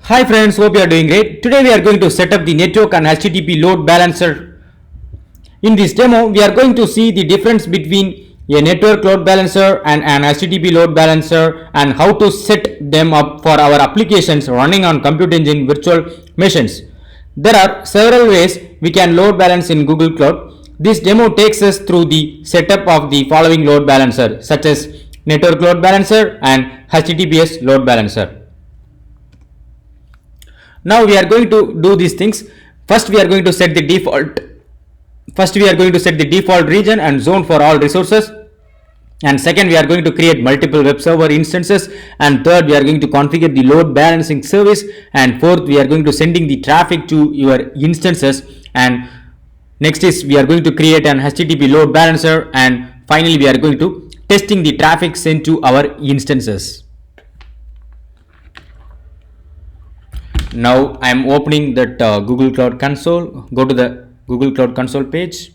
Hi friends, hope you are doing great. Today we are going to set up the network and HTTP load balancer. In this demo, we are going to see the difference between a network load balancer and an HTTP load balancer and how to set them up for our applications running on Compute Engine virtual machines. There are several ways we can load balance in Google Cloud. This demo takes us through the setup of the following load balancer such as network load balancer and HTTPS load balancer. Now we are going to do these things. First we are going to set the default region and zone for all resources, and second we are going to create multiple web server instances, and third we are going to configure the load balancing service, and fourth we are going to sending the traffic to your instances, and next is we are going to create an HTTP load balancer, and finally we are going to testing the traffic sent to our instances. Now I am opening that Google Cloud Console. Go to the Google Cloud Console page.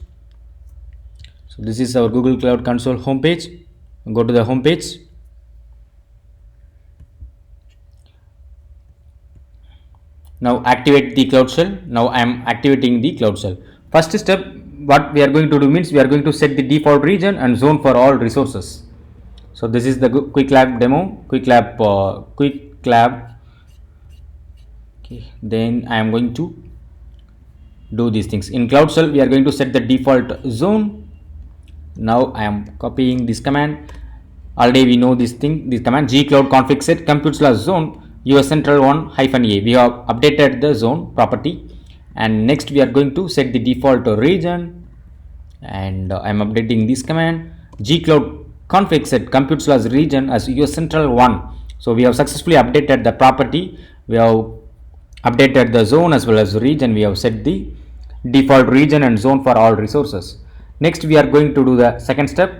So this is our Google Cloud Console home page. Go to the home page. Now activate the Cloud Shell. Now I am activating the Cloud Shell. First step, what we are going to do means we are going to set the default region and zone for all resources. So this is the quick lab demo, quick lab. Then I am going to do these things. In Cloud Shell we are going to set the default zone. Now I am copying this command. Already we know this command gcloud config set compute/zone US central 1 -a. We have updated the zone property, and next we are going to set the default region, and I am updating this command gcloud config set compute/region as US central 1. So we have successfully updated the property. We have updated the zone as well as the region. We have set the default region and zone for all resources. Next we are going to do the second step.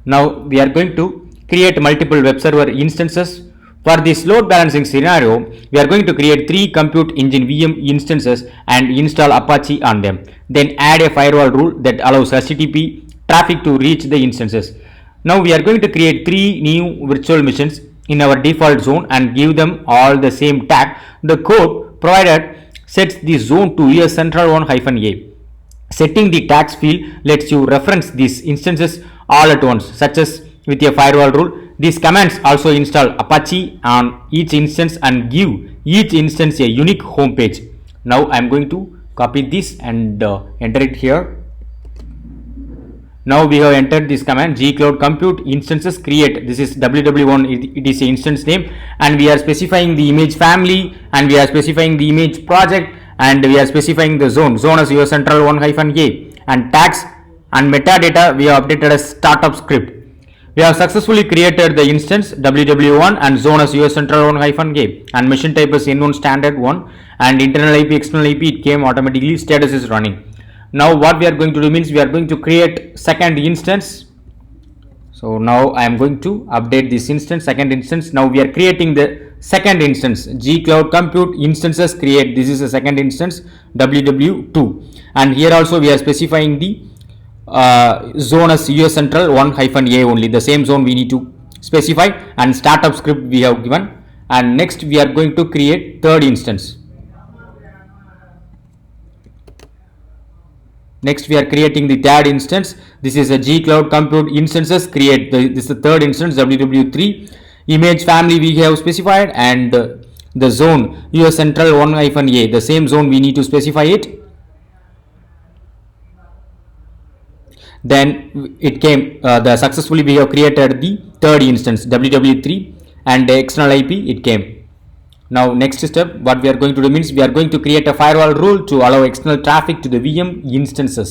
Now we are going to create multiple web server instances. For this load balancing scenario, we are going to create 3 Compute Engine VM instances and install Apache on them. Then add a firewall rule that allows HTTP traffic to reach the instances. Now we are going to create 3 new virtual machines in our default zone and give them all the same tag. The code provided sets the zone to US central 1 -a. Setting the tags field lets you reference these instances all at once, such as with a firewall rule. These commands also install Apache on each instance and give each instance a unique home page. Now I am going to copy this and enter it here. Now we have entered this command gcloud compute instances create. This is ww1, it is the instance name, and we are specifying the image family, and we are specifying the image project, and we are specifying the zone as US central 1 -a, and tags and metadata we have updated as startup script. We have successfully created the instance ww1 and zone as US central 1 -a, and machine type is N1 standard 1, and internal IP external IP it came automatically. Status is running. Now what we are going to do means we are going to create second instance. So now I am going to update this instance, second instance. Now we are creating the second instance gcloud compute instances create. This is the second instance ww2, and here also we are specifying the zone as US central 1 -a only. The same zone we need to specify, and startup script we have given. And next we are going to create third instance. Next we are creating the third instance. This is a gcloud compute instances create. This is the third instance ww3. Image family we have specified, and the zone US central 1 -a. The same zone we need to specify it. Then it came the successfully we have created the third instance ww3, and the external IP it came. Now next step what we are going to do means we are going to create a firewall rule to allow external traffic to the VM instances.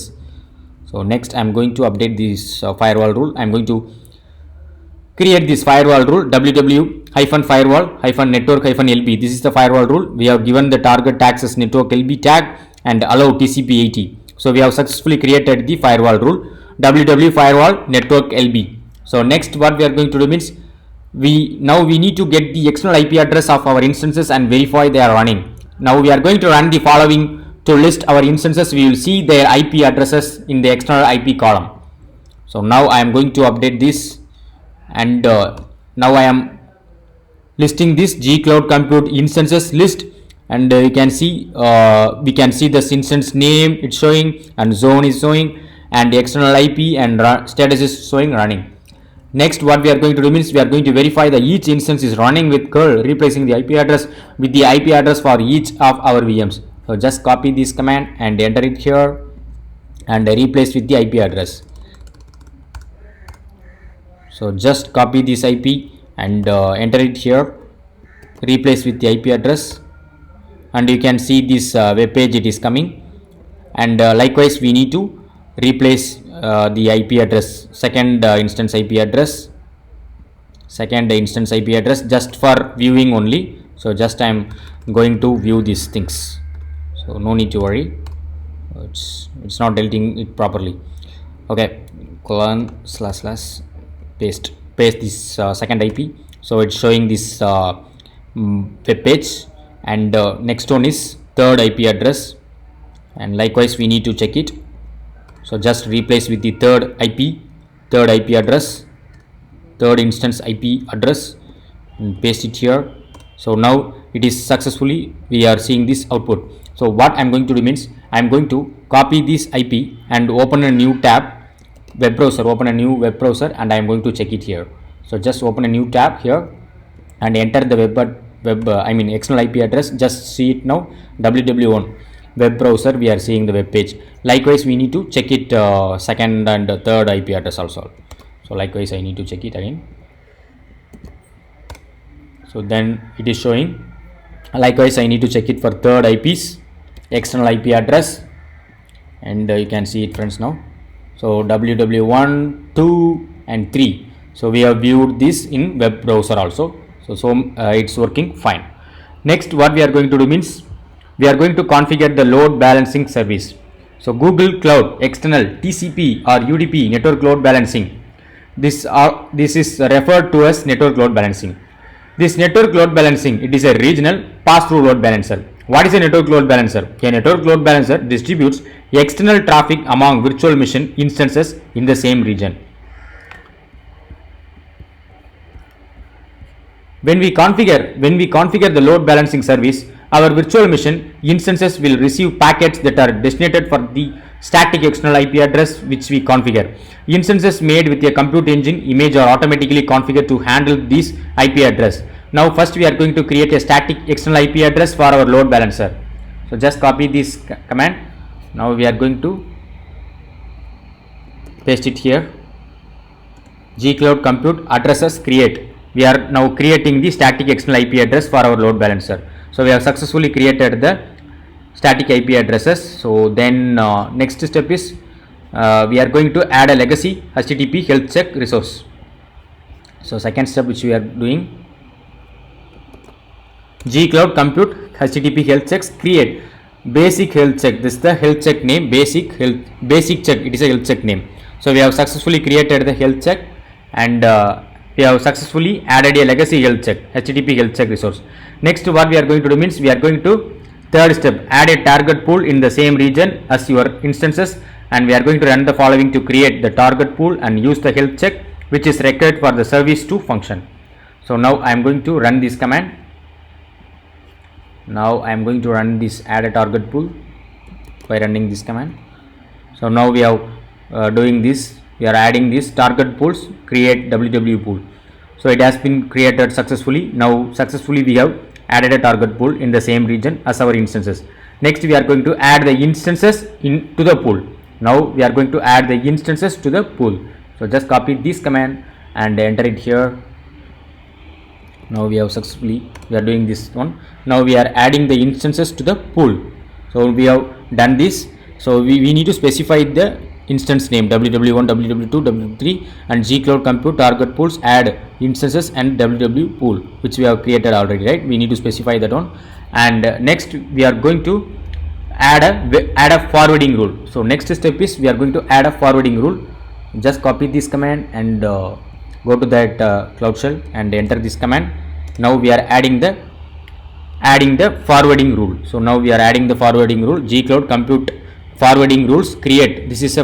So next I am going to update this firewall rule. I am going to create this firewall rule ww-firewall-network-lb. This is the firewall rule. We have given the target tags as network LB tag and allow TCP/80. So we have successfully created the firewall rule ww-firewall-network-lb. So next what we are going to do means we need to get the external IP address of our instances and verify they are running. Now we are going to run the following to list our instances. We will see their IP addresses in the external IP column. So now I am going to update this, and now I am listing this gcloud compute instances list, and you can see we can see this instance name it's showing, and zone is showing, and the external IP and status is showing running. Next, what we are going to do means we are going to verify that each instance is running with curl, replacing the IP address with the IP address for each of our VMs. So just copy this command and enter it here and replace with the IP address. So just copy this IP and enter it here, replace with the IP address, and you can see this web page it is coming. And likewise we need to replace the IP address, second instance IP address just for viewing only. So just I am going to view these things, so no need to worry, it's not deleting it properly. Okay, colon / paste this second IP, so it's showing this web page. And next one is third IP address, and likewise we need to check it. So just replace with the third IP address, third instance IP address, and paste it here. So now it is successfully, we are seeing this output. So what I'm going to do means I'm going to copy this IP and open a new tab, open a new web browser, and I'm going to check it here. So just open a new tab here and enter the external IP address. Just see it now, www1 web browser, we are seeing the web page. Likewise we need to check it second and third IP address also. So likewise I need to check it again. So then it is showing. Likewise I need to check it for third IPs, external IP address, and you can see it friends now. So www1, 2 and 3. So we have viewed this in web browser also. So it's working fine. Next, what we are going to do means we are going to configure the load balancing service. So Google Cloud External TCP or UDP network load balancing. This is referred to as network load balancing. This network load balancing, it is a regional pass-through load balancer. What is a network load balancer? A network load balancer distributes external traffic among virtual machine instances in the same region. When we configure the load balancing service, our virtual machine instances will receive packets that are designated for the static external IP address which we configure. Instances made with a compute engine image are automatically configured to handle this IP address. Now first we are going to create a static external IP address for our load balancer. So just copy this command. Now we are going to paste it here. gcloud compute addresses create. We are now creating the static external IP address for our load balancer. So we have successfully created the static IP addresses. So then next step is we are going to add a legacy HTTP health check resource. So second step which we are doing, gcloud compute HTTP health checks create basic health check. This is the health check name, basic check, it is a health check name. So we have successfully created the health check, and we have successfully added a legacy health check, HTTP health check resource. Next, what we are going to do means we are going to third step, add a target pool in the same region as your instances, and we are going to run the following to create the target pool and use the health check which is required for the service to function. So now I am going to run this command. Now I am going to run this add a target pool by running this command. So now we are doing this. We are adding this target pools, create www pool. So it has been created successfully. Now successfully we have added a target pool in the same region as our instances. Next we are going to add the instances to the pool. Now we are going to add the instances to the pool. So just copy this command and enter it here. Now we have successfully, we are doing this one. Now we are adding the instances to the pool. So we have done this. So we need to specify the instance name www1, www2, www3, and gcloud compute target pools add instances and www pool which we have created already, right? We need to specify that one. And next we are going to add a forwarding rule. So next step is we are going to add a forwarding rule. Just copy this command and go to that Cloud Shell and enter this command. Now we are adding the forwarding rule. So now we are adding the forwarding rule, gcloud compute forwarding rules create. This is a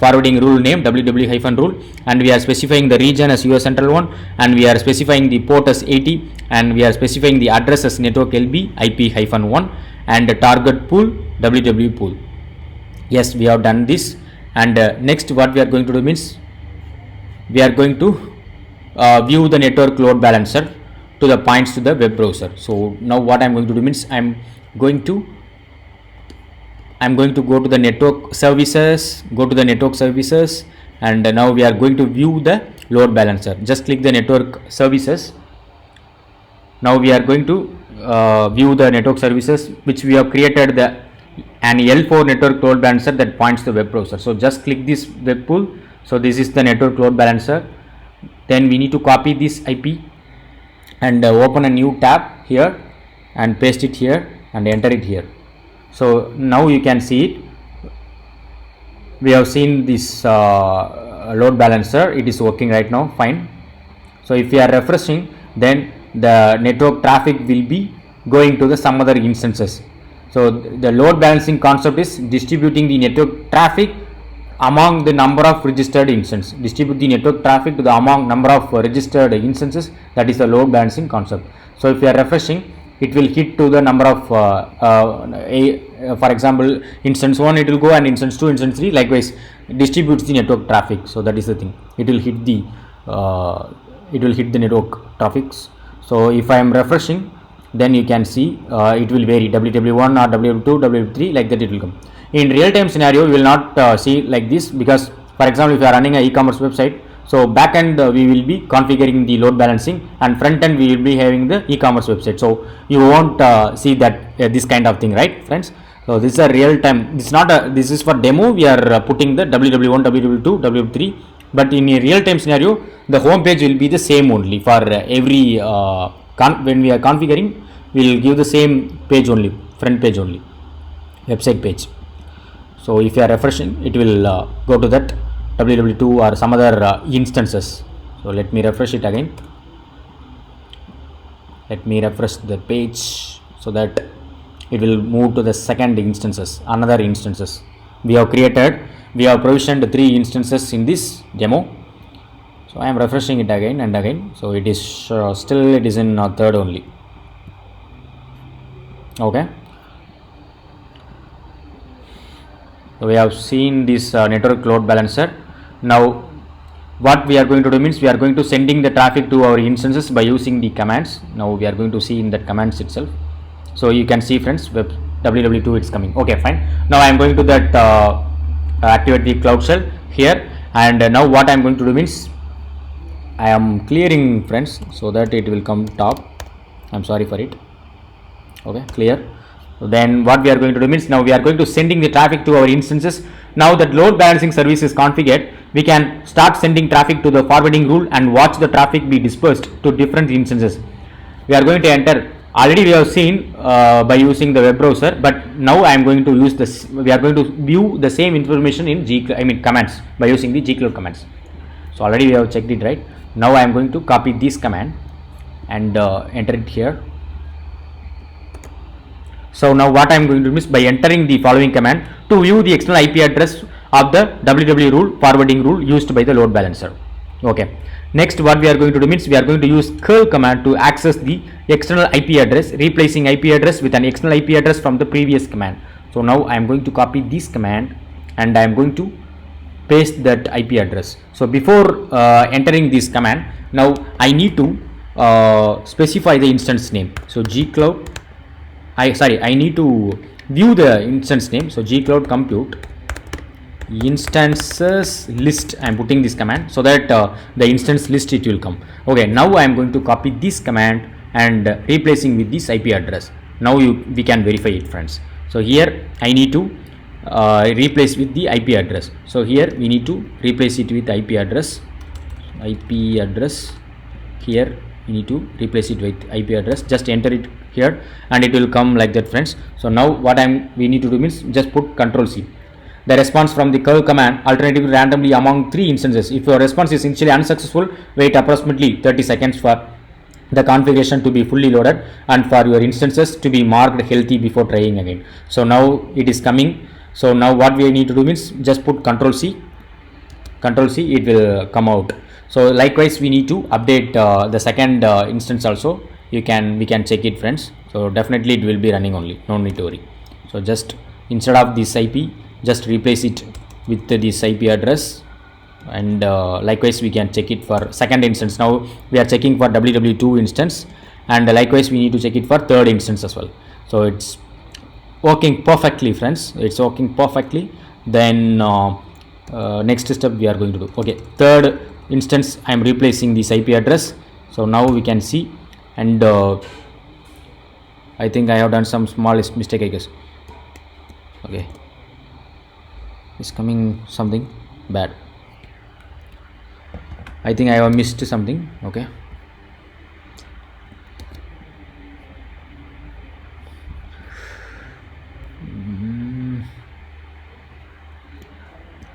forwarding rule name www-rule, and we are specifying the region as US Central 1, and we are specifying the port as 80, and we are specifying the address as network LB IP-1 and the target pool www pool. Yes, we have done this. And next what we are going to do means we are going to view the network load balancer to the points to the web browser. So now what I am going to do means I am going to go to the network services, and now we are going to view the load balancer. Just click the network services. Now we are going to view the network services which we have created an L4 network load balancer that points to the web browser. So just click this web pool. So this is the network load balancer. Then we need to copy this IP and open a new tab here and paste it here and enter it here. So now you can see it. We have seen this load balancer. It is working right now fine. So if we are refreshing, then the network traffic will be going to the some other instances. So the load balancing concept is distributing the network traffic among the number of registered instances. Distribute the network traffic to the among number of registered instances. That is the load balancing concept. So if you are refreshing, it will hit to the number of for example instance 1 it will go, and instance 2, instance 3, likewise distributes the network traffic. So that is the thing, it will hit the network traffics. So if I am refreshing, then you can see it will vary www1 or www2, www3, like that it will come. In real time scenario we will not see like this, because for example if you are running an e-commerce website, so back end we will be configuring the load balancing, and front end we will be having the e-commerce website. So you won't see that this kind of thing, right friends? So this is a real time, this is not a, this is for demo. We are putting the www1, www2, www3, but in a real time scenario the home page will be the same only for every when we are configuring, we will give the same page only, front page only, website page. So if you are refreshing, it will go to that www2 or some other instances. So let me refresh it again. Let me refresh the page so that it will move to the second instances, another instances we have created. We have provisioned 3 instances in this demo. So I am refreshing it again and again. So it is still it is in third only. Okay. So we have seen this network load balancer. Now what we are going to do means we are going to sending the traffic to our instances by using the commands. Now we are going to see in that commands itself. So you can see friends, www2 it's coming. Okay fine. Now I am going to that activate the Cloud Shell here, and now what I am going to do means I am clearing friends so that it will come top. I am sorry for it. Okay, clear. Then what we are going to do means now we are going to sending the traffic to our instances. Now that load balancing service is configured, we can start sending traffic to the forwarding rule and watch the traffic be dispersed to different instances. We are going to enter, already we have seen by using the web browser, but now I am going to use this, we are going to view the same information in commands by using the gcloud commands. So already we have checked it, right? Now I am going to copy this command and enter it here. So now what I am going to do is by entering the following command to view the external IP address of the www rule, forwarding rule used by the load balancer. Okay. Next what we are going to do means we are going to use curl command to access the external IP address, replacing IP address with an external IP address from the previous command. So now I am going to copy this command and I am going to paste that IP address. So before entering this command, now I need to specify the instance name. So gcloud, I need to view the instance name. So gcloud compute instances list. I am putting this command so that the instance list it will come. Okay, now I am going to copy this command and replacing with this IP address. Now we can verify it, friends. So here I need to replace with the IP address. So here we need to replace it with IP address. Here we need to replace it with IP address. Just enter it here and it will come like that, friends. So now what we need to do means just put Control C. The response from the curl command alternatively randomly among 3 instances. If your response is initially unsuccessful, wait approximately 30 seconds for the configuration to be fully loaded and for your instances to be marked healthy before trying again. So now it is coming. So now what we need to do means just put Control C Control C, it will come out. So likewise we need to update the second instance also. We can check it, friends. So definitely it will be running only, no need to worry. So just instead of this IP, just replace it with this IP address, and likewise we can check it for second instance. Now we are checking for www2 instance, and likewise we need to check it for third instance as well. So it's working perfectly, friends. It's working perfectly. Then next step we are going to do, okay, third instance I am replacing this IP address. So now we can see, and I think I have done some smallest mistake, I guess. Okay, it's coming something bad. I think I have missed something. Okay,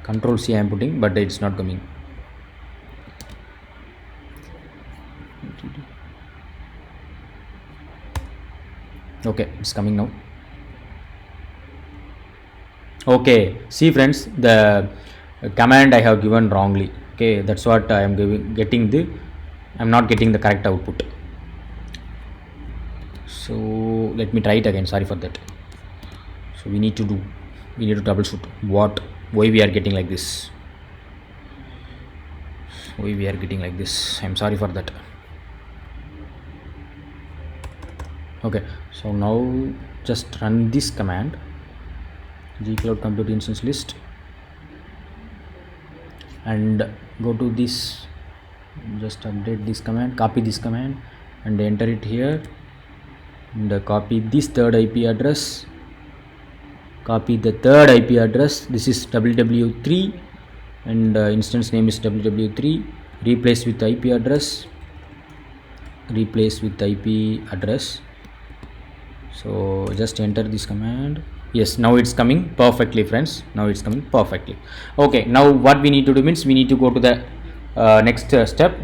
Control C I am putting, but it's not coming. Okay, it's coming now. Okay, see friends, the command I have given wrongly. Okay, that's what I am I'm not getting the correct output. So let me try it again. Sorry for that. So we need to troubleshoot why we are getting like this. I'm sorry for that. Okay, so now just run this command, gcloud compute instance list, and go to this, just update this command, copy this command and enter it here, and copy this third IP address, copy the third IP address. This is www3 and instance name is www3. Replace with IP address, so just enter this command. Yes, now it's coming perfectly, friends. Now it's coming perfectly. Okay, now what we need to do means we need to go to the next step.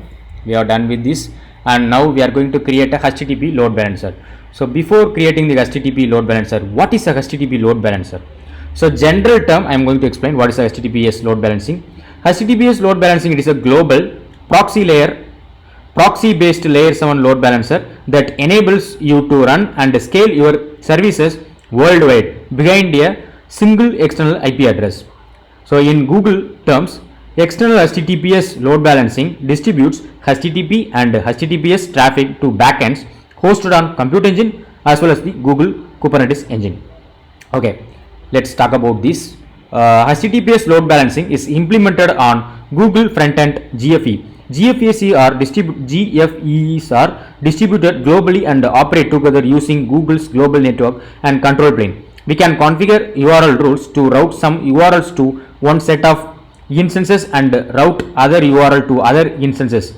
We are done with this, and now we are going to create a HTTP load balancer. So before creating the HTTP load balancer, what is a HTTP load balancer? So general term, I am going to explain what is a HTTPS load balancing. HTTPS load balancing, it is a global proxy based layer 7 load balancer that enables you to run and scale your services worldwide behind a single external IP address. So in Google terms, external HTTPS load balancing distributes HTTP and HTTPS traffic to backends hosted on Compute Engine as well as the Google Kubernetes engine. Okay, let's talk about this. HTTPS load balancing is implemented on Google Frontend GFE. GFEs are distributed globally and operate together using Google's global network and control plane. We can configure URL rules to route some URLs to one set of instances and route other URL to other instances.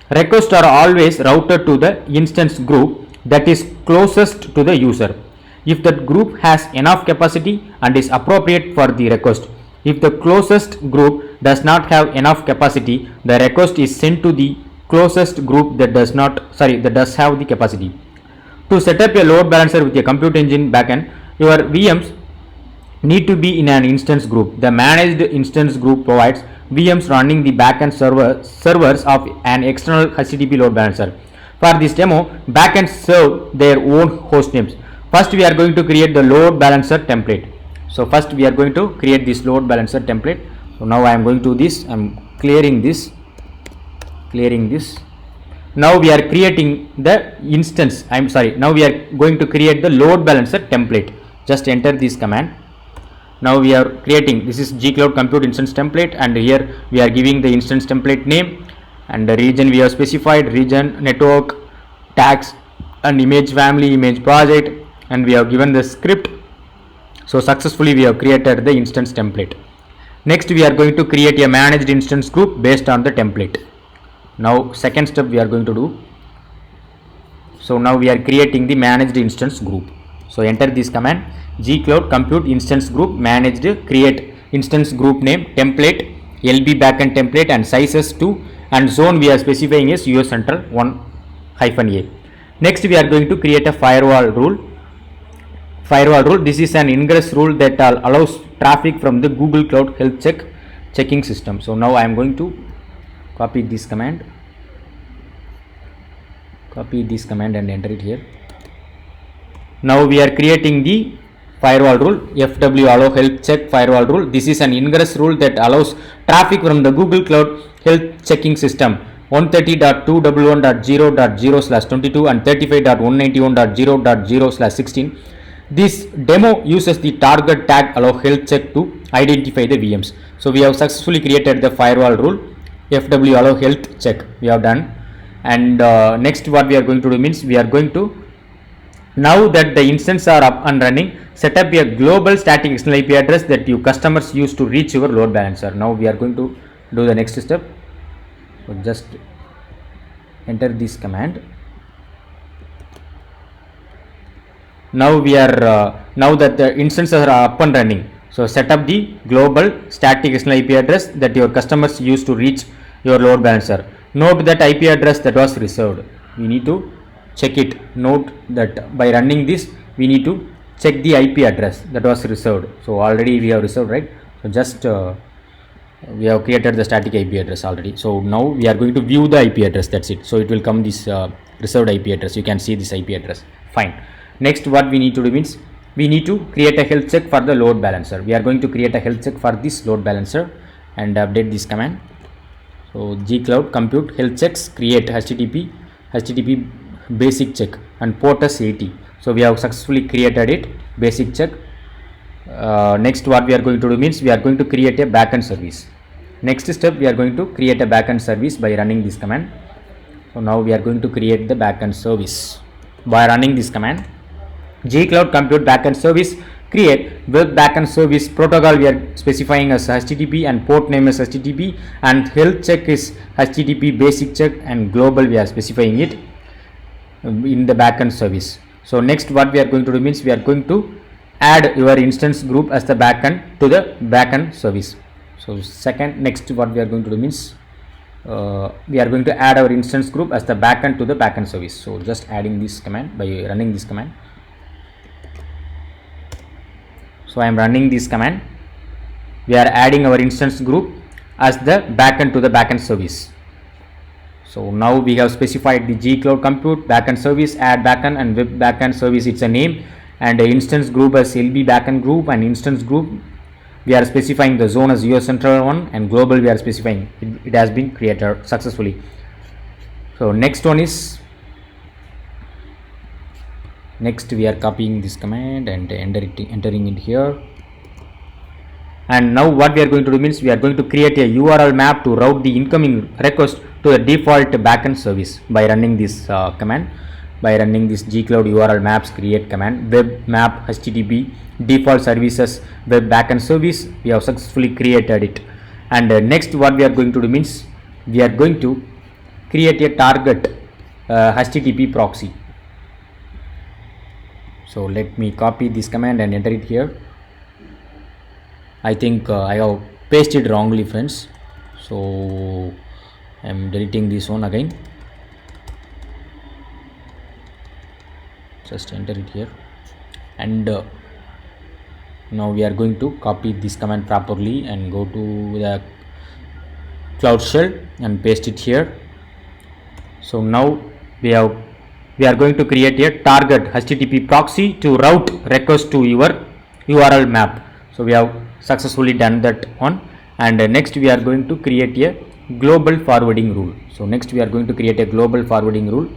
Requests are always routed to the instance group that is closest to the user, if that group has enough capacity and is appropriate for the request. If the closest group does not have enough capacity, the request is sent to the closest group that does have the capacity. To set up a load balancer with a Compute Engine backend, your VMs need to be in an instance group. The managed instance group provides VMs running the backend servers of an external HTTP load balancer. For this demo, backends serve their own host names. First, we are going to create the load balancer template. So first we are going to create this load balancer template. So now I am going to this, I am clearing this. Now we are creating the instance. Now we are going to create the load balancer template. Just enter this command. Now we are creating, this is gcloud compute instance template, and here we are giving the instance template name and the region we have specified, region, network, tags and image family, image project, and we have given the script. So successfully we have created the instance template. Next we are going to create a managed instance group based on the template. Now second step we are going to do. So now we are creating the managed instance group. So enter this command, gcloud compute instance group managed, create instance group name, template, LB backend template and sizes 2, and zone we are specifying is US Central 1-A. Next we are going to create a firewall rule. This is an ingress rule that allows traffic from the Google Cloud Health Check checking system. So now I am going to copy this command and enter it here. Now we are creating the firewall rule, FW allow health check firewall rule. This is an ingress rule that allows traffic from the Google Cloud health checking system 130.211.0.0/22 and 35.191.0.0/16. This demo uses the target tag allow health check to identify the VMs. So we have successfully created the firewall rule, FW allow health check. We have done. And next what we are going to do means we are going to, now that the instance are up and running, set up a global static external IP address that your customers use to reach your load balancer. Now we are going to do the next step. So just enter this command. Now we are now that the instances are up and running, so set up the global static external IP address that your customers use to reach your load balancer. Note that IP address that was reserved. We need to check it. Note that by running this, we need to check the IP address that was reserved. So already we have reserved, right? So just we have created the static IP address already. So now we are going to view the IP address. That's it. So it will come this reserved IP address. You can see this IP address. Fine. Next, what we need to do means we need to create a health check for the load balancer. We are going to create a health check for this load balancer and update this command. So gcloud compute health checks create http basic check and port as 80. So we have successfully created it, basic check. Next, what we are going to do means we are going to create a backend service. Next step, we are going to create a backend service by running this command. So now we are going to create the backend service by running this command. Gcloud compute backend service create web backend service protocol. We are specifying as HTTP and port name is HTTP and health check is HTTP basic check and global we are specifying it in the backend service. So next what we are going to do means we are going to add your instance group as the backend to the backend service. So next what we are going to do means we are going to add our instance group as the backend to the backend service. So just adding this command by running this command. So I am running this command. We are adding our instance group as the backend to the backend service. So now we have specified the gcloud compute backend service, add backend and web backend service. It's a name and the instance group as LB backend group and instance group. We are specifying the zone as US Central 1 and global we are specifying. It has been created successfully. So next one is, next we are copying this command and entering it here. And now what we are going to do means we are going to create a URL map to route the incoming request to the default backend service by running this command. By running this gcloud URL maps create command, web map HTTP default services web backend service. We have successfully created it. And next what we are going to do means we are going to create a target HTTP proxy. So let me copy this command and enter it here. I think I have pasted wrongly, friends. So I am deleting this one again. Just enter it here. And now we are going to copy this command properly and go to the Cloud Shell and paste it here. So now we are going to create a target HTTP proxy to route request to your URL map. So we have successfully done that one. And next we are going to create a global forwarding rule. So next we are going to create a global forwarding rule.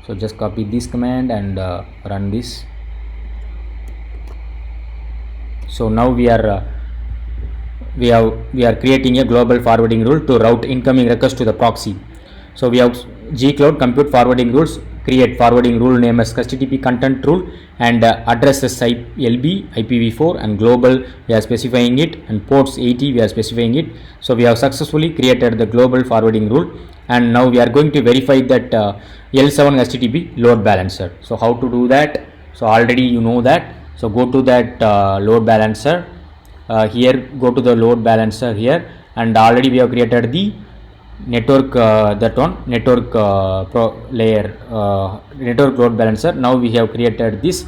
So just copy this command and run this. So now we are creating a global forwarding rule to route incoming request to the proxy. So we have gcloud compute forwarding rules, create forwarding rule name as HTTP content rule and address as LB IPv4 and global we are specifying it and ports 80 we are specifying it. So we have successfully created the global forwarding rule and now we are going to verify that L7 HTTP load balancer. So how to do that? So already you know that. So go to that load balancer here, go to the load balancer here and already we have created the network network load balancer. Now we have created this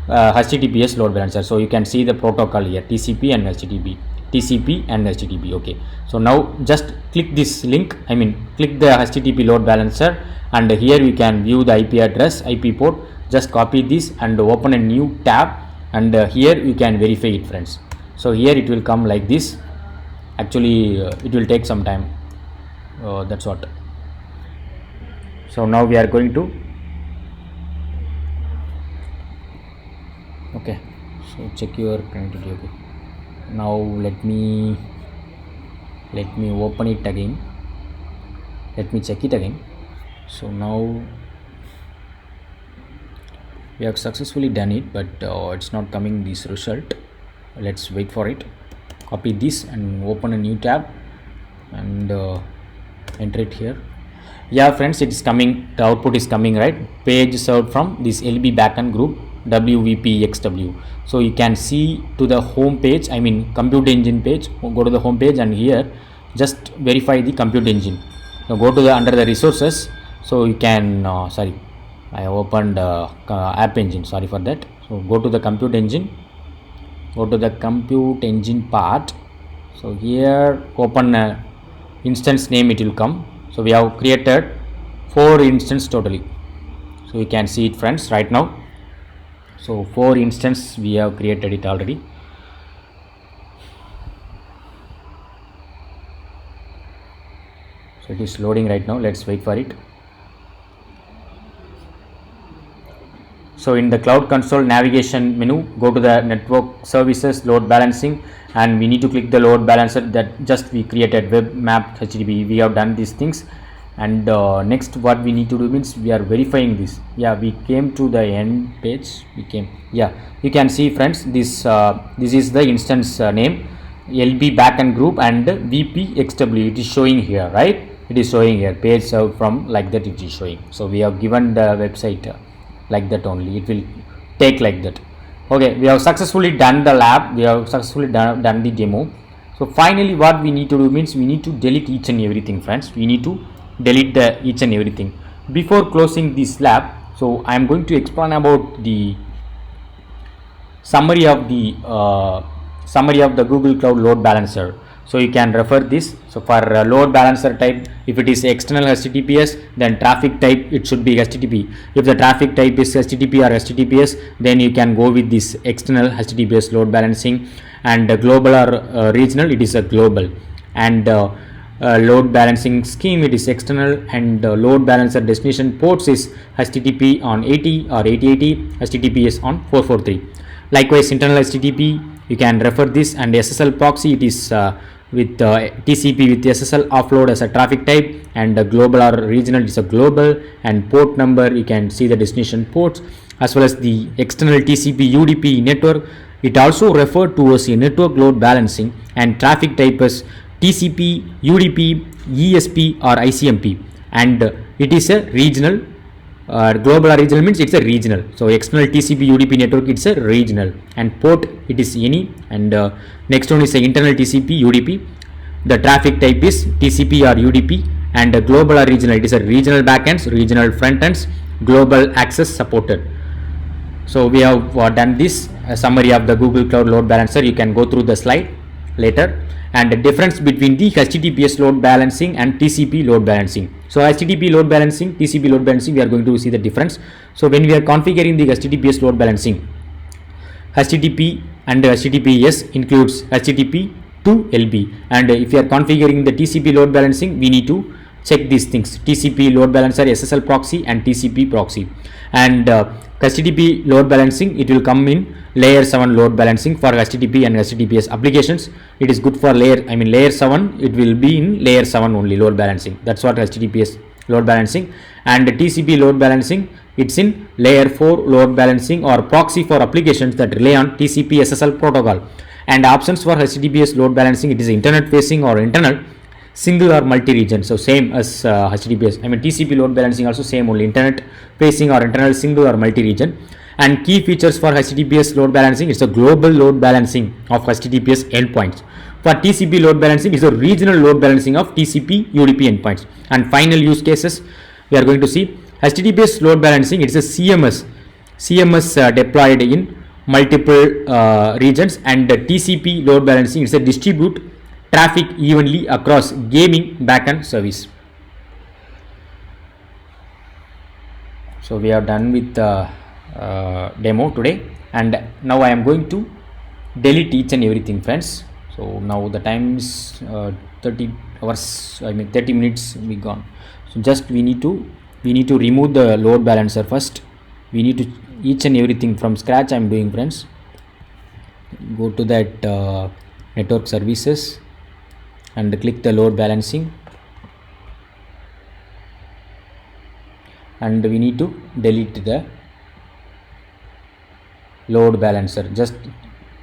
HTTPS load balancer. So you can see the protocol here, TCP and HTTP. TCP and HTTP. Okay, so now just click this link, I mean click the HTTP load balancer, and here we can view the IP address, IP port. Just copy this and open a new tab, and here you can verify it, friends. So here it will come like this. Actually it will take some time, that's what. So now we are going to, okay, so check your connectivity. Okay, now let me open it again, let me check it again. So now we have successfully done it, but it's not coming this result. Let's wait for it. Copy this and open a new tab and enter it here. Yeah friends, it is coming, the output is coming, right? Page served from this LB backend group WVPXW. So you can see to the home page, I mean compute engine page. Go to the home page and here just verify the compute engine. Now go to the under the resources. So you can sorry, I have opened app engine, sorry for that. So go to the compute engine, go to the compute engine part. So here open instance name, it will come. So we have created 4 instances totally. So you can see it friends right now. So 4 instances we have created it already. So it is loading right now, let's wait for it. So in the cloud console navigation menu, go to the network services load balancing, and we need to click the load balancer that just we created, web map HTTP. We have done these things, and next what we need to do means we are verifying this. Yeah, we came to the end page, we came, yeah, you can see friends, this is the instance name LB backend group and VPXW. It is showing here, right? It is showing here page served from, like that it is showing. So we have given the website like that only, it will take like that. Okay, we have successfully done the lab, we have successfully done the demo. So finally what we need to do means we need to delete each and everything friends. We need to delete the each and everything before closing this lab. So I am going to explain about the summary of the Google Cloud Load Balancer. So you can refer this. So for load balancer type, if it is external HTTPS, then traffic type it should be HTTP. If the traffic type is HTTP or HTTPS, then you can go with this external HTTPS load balancing. And global or regional, it is a global. And load balancing scheme, it is external. And load balancer destination ports is HTTP on 80 or 8080, HTTPS on 443. Likewise internal HTTP, you can refer this. And SSL proxy, it is with TCP with SSL offload as a traffic type, and global or regional is a global. And port number, you can see the destination ports, as well as the external TCP UDP network. It also referred to as a network load balancing, and traffic type is TCP, UDP, ESP or ICMP, and it is a regional. Global or regional means it's a regional. So external TCP UDP network, it's a regional. And port, it is any. And next one is the internal TCP UDP. The traffic type is TCP or UDP. And global or regional, it is a regional backends, regional front ends, global access supported. So we have done this summary of the Google Cloud Load Balancer. You can go through the slide later. And the difference between the HTTPS load balancing and TCP load balancing. So HTTP load balancing, TCP load balancing, we are going to see the difference. So when we are configuring the HTTPS load balancing, HTTP and HTTPS includes HTTP to LB. And if you are configuring the TCP load balancing, we need to check these things: TCP load balancer, SSL proxy and TCP proxy. And HTTP load balancing, it will come in layer 7 load balancing for HTTP and HTTPS applications. It is good for layer 7, it will be in layer 7 only load balancing. That's what HTTPS load balancing. And TCP load balancing, it's in layer 4 load balancing or proxy for applications that rely on TCP SSL protocol. And options for HTTPS load balancing, it is internet facing or internal, single or multi-region. So same as HTTPS. TCP load balancing also same only, internet facing or internal, single or multi-region. And key features for HTTPS load balancing, it's a global load balancing of HTTPS endpoints. For TCP load balancing, it's a regional load balancing of TCP UDP endpoints. And final use cases, we are going to see HTTPS load balancing. It's a CMS deployed in multiple regions, and the TCP load balancing is a distribute traffic evenly across gaming backend service. So we are done with the demo today, and now I am going to delete each and everything, friends. So now the time is 30 hours, I mean 30 minutes we gone. So just we need to remove the load balancer first. We need to each and everything from scratch I am doing, friends. Go to that network services and click the load balancing, and we need to delete the load balancer. Just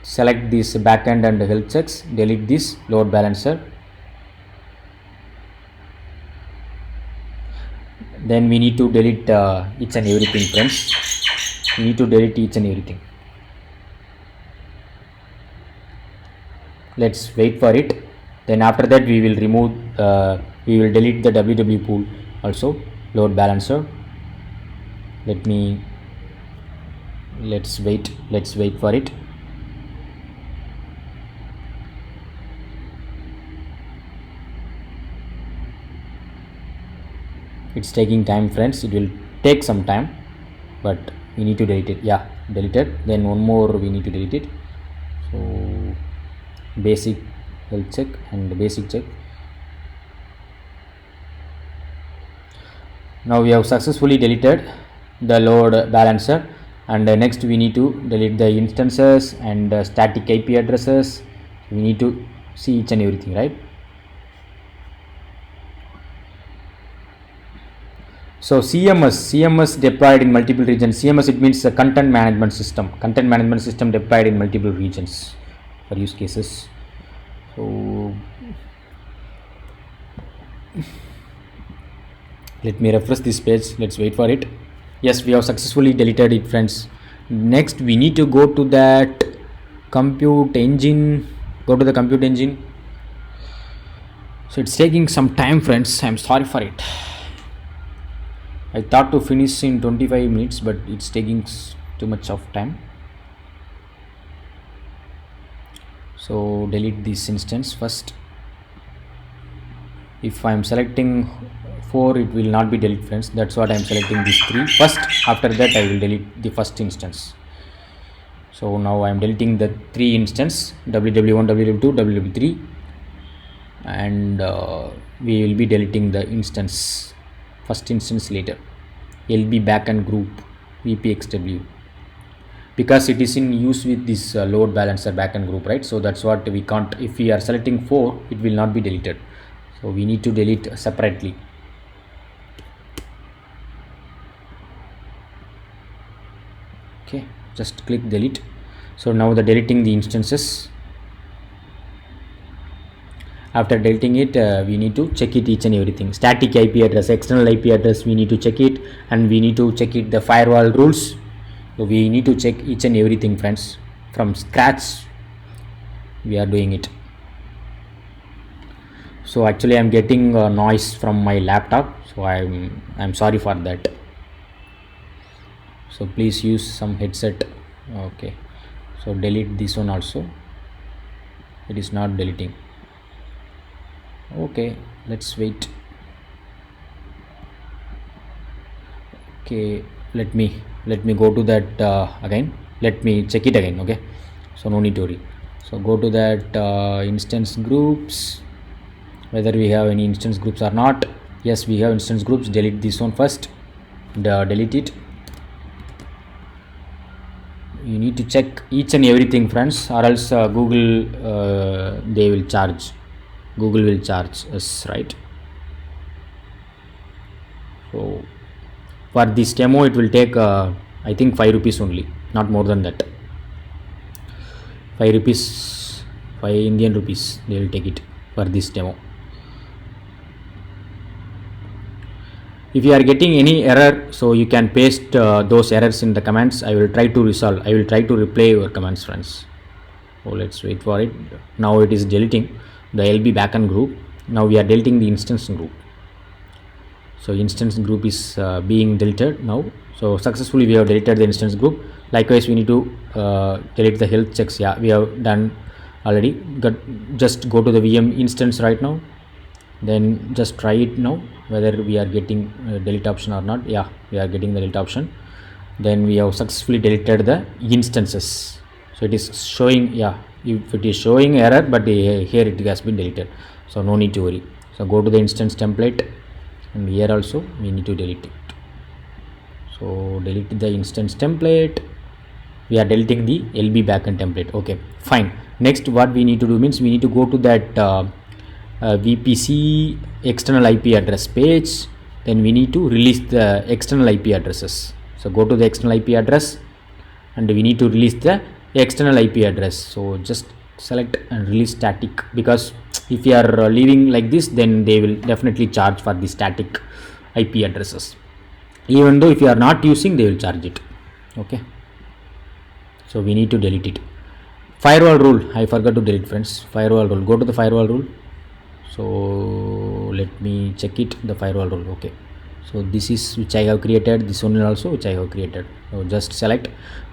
select this backend and health checks, delete this load balancer. Then we need to delete each and everything, friends. We need to delete each and everything. Let's wait for it. Then after that we will remove we will delete the WW pool also, load balancer. Let's wait for it. It's taking time, friends. It will take some time, but we need to delete it. Yeah, deleted. Then one more we need to delete it. So basic health check and basic check. Now we have successfully deleted the load balancer, and next we need to delete the instances and static IP addresses. We need to see each and everything, right? So CMS deployed in multiple regions. CMS, it means a content management system deployed in multiple regions for use cases. So let me refresh this page. Let's wait for it. Yes, we have successfully deleted it, friends. Next we need to go to that compute engine. Go to the compute engine. So it's taking some time, friends. I'm sorry for it. I thought to finish in 25 minutes, but it's taking too much of time. So delete this instance first. If I am selecting 4, it will not be deleted, friends. That's what I am selecting these 3 first. After that I will delete the first instance. So now I am deleting the 3 instance, WW1, WW2, WW3, and we will be deleting the instance, first instance later. LB backend group VPXW, because it is in use with this load balancer backend group, right? So that's what we can't. If we are selecting 4, it will not be deleted. So we need to delete separately. Okay, just click delete. So now the deleting the instances. After deleting it, we need to check it each and everything. Static IP address, external IP address, we need to check it, and we need to check it the firewall rules. So we need to check each and everything, friends. From scratch we are doing it. So actually I'm getting noise from my laptop, so I'm sorry for that. So please use some headset. Okay, so delete this one also. It is not deleting. Okay, let's wait. Okay, let me go to that again. Let me check it again. Okay, so no need to worry. So go to that instance groups, whether we have any instance groups or not. Yes, we have instance groups. Delete this one first. Delete it. You need to check each and everything, friends, or else Google they will charge. Google will charge us, right? So for this demo it will take I think 5 rupees only, not more than that. 5 rupees, 5 Indian rupees they will take it for this demo. If you are getting any error, so you can paste those errors in the comments. I will try to resolve. I will try to reply your comments, friends. So let's wait for it. Now it is deleting the LB backend group. Now we are deleting the instance group. So instance group is being deleted now. So successfully we have deleted the instance group. Likewise we need to delete the health checks. Yeah, we have done already. Just go to the VM instance right now, then just try it now whether we are getting delete option or not. Yeah, we are getting the delete option. Then we have successfully deleted the instances. So it is showing, yeah, if it is showing error, but here it has been deleted, so no need to worry. So go to the instance template, and here also we need to delete it. So delete the instance template. We are deleting the LB backend template. Okay, fine. Next what we need to do means we need to go to that VPC external IP address page. Then we need to release the external IP addresses. So go to the external IP address, and we need to release the external IP address. So just select and release static, because if you are leaving like this, then they will definitely charge for the static IP addresses. Even though if you are not using, they will charge it. Okay, so we need to delete it. Firewall rule, I forgot to delete, friends. Firewall rule, go to the firewall rule. So let me check it, the firewall rule. Okay, so this is which I have created, this one also which I have created. So just select.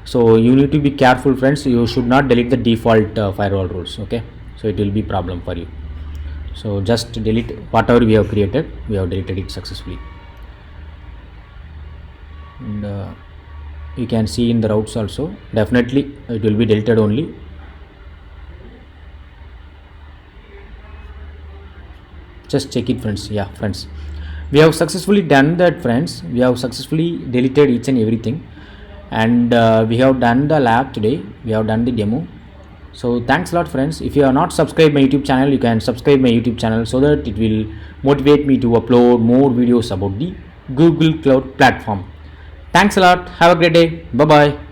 So you need to be careful, friends. You should not delete the default firewall rules. Okay, so it will be problem for you. So just delete whatever we have created. We have deleted it successfully. And you can see in the routes also, definitely it will be deleted only. Just check it, friends. Yeah, friends, we have successfully done that, friends. We have successfully deleted each and everything, and we have done the lab today. We have done the demo. So thanks a lot, friends. If you are not subscribed my YouTube channel, you can subscribe my YouTube channel, so that it will motivate me to upload more videos about the Google Cloud platform. Thanks a lot. Have a great day. Bye bye.